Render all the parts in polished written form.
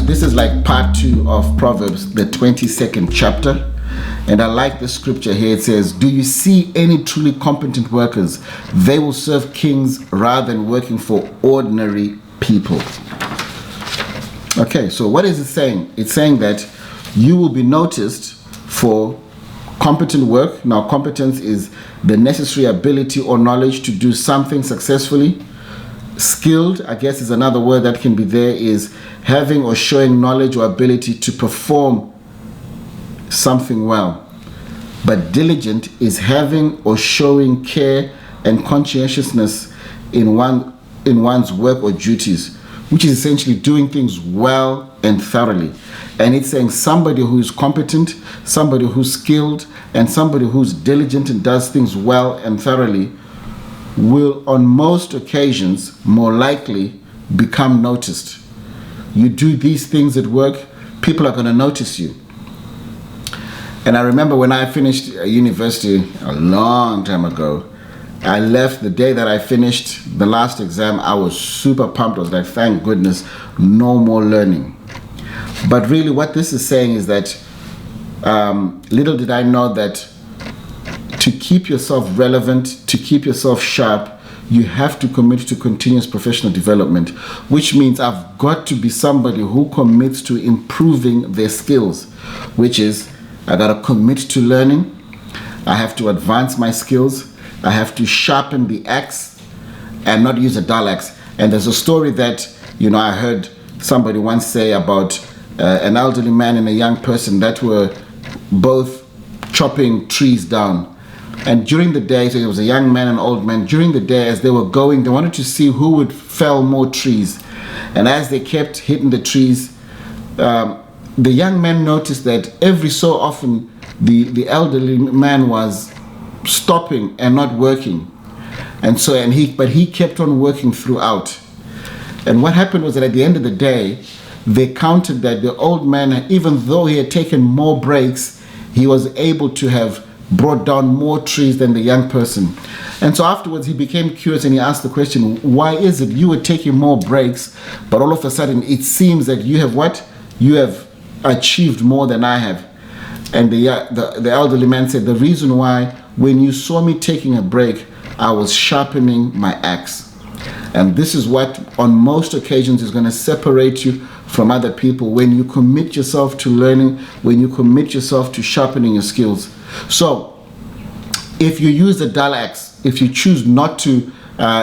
this is like part 2 of Proverbs, the 22nd chapter. And I like the scripture here. It says, do you see any truly competent workers? They will serve kings rather than working for ordinary people. Okay, so what is it saying? It's saying that you will be noticed for competent work. Now, competence is the necessary ability or knowledge to do something successfully. Skilled, I guess, is another word that can be there, is having or showing knowledge or ability to perform something well. But diligent is having or showing care and conscientiousness in one's work or duties, which is essentially doing things well and thoroughly. And it's saying somebody who is competent, somebody who's skilled, and somebody who's diligent and does things well and thoroughly will, on most occasions, more likely become noticed. You do these things at work, people are going to notice you. And I remember when I finished university a long time ago, I left the day that I finished the last exam. I was super pumped. I was like, thank goodness, no more learning. But really what this is saying is that little did I know that to keep yourself relevant, to keep yourself sharp, you have to commit to continuous professional development, which means I've got to be somebody who commits to improving their skills, which is I got to commit to learning. I have to advance my skills. I have to sharpen the axe and not use a dull axe. And there's a story that, I heard somebody once say about an elderly man and a young person that were both chopping trees down. And during the day, so it was a young man and an old man, during the day as they were going, they wanted to see who would fell more trees. And as they kept hitting the trees, the young man noticed that every so often the elderly man was stopping and not working. But he kept on working throughout. And what happened was that at the end of the day, they counted that the old man, even though he had taken more breaks, he was able to have brought down more trees than the young person. And so afterwards he became curious and he asked the question, why is it you were taking more breaks, but all of a sudden it seems that you have what? You have achieved more than I have. And the elderly man said, the reason why, when you saw me taking a break, I was sharpening my axe. And this is what on most occasions is going to separate you from other people, when you commit yourself to learning, when you commit yourself to sharpening your skills. So if you use the dull axe, if you choose not to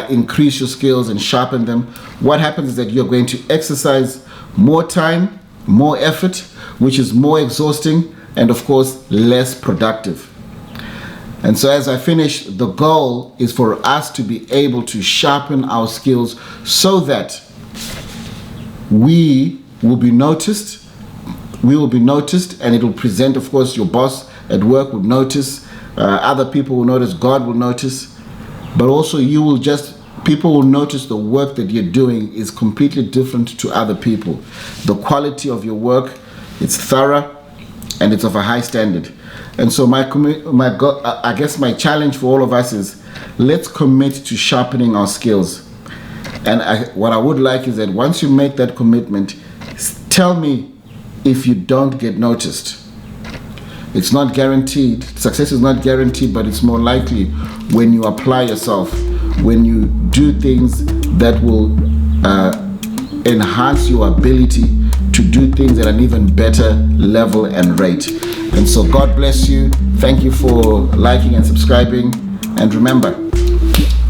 increase your skills and sharpen them, what happens is that you're going to exercise more time, more effort, which is more exhausting and of course less productive. And so as I finish, the goal is for us to be able to sharpen our skills so that we will be noticed. We will be noticed, and it will present, of course, your boss at work will notice, other people will notice, God will notice, but also people will notice the work that you're doing is completely different to other people. The quality of your work, it's thorough and it's of a high standard. And so I guess my challenge for all of us is, let's commit to sharpening our skills. And what I would like is that once you make that commitment, tell me if you don't get noticed. It's not guaranteed. Success is not guaranteed, but it's more likely when you apply yourself, when you do things that will enhance your ability to do things at an even better level and rate. And so God bless you. Thank you for liking and subscribing. And remember,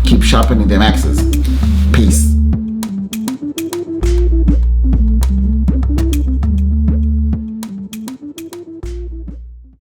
keep sharpening them axes. Peace.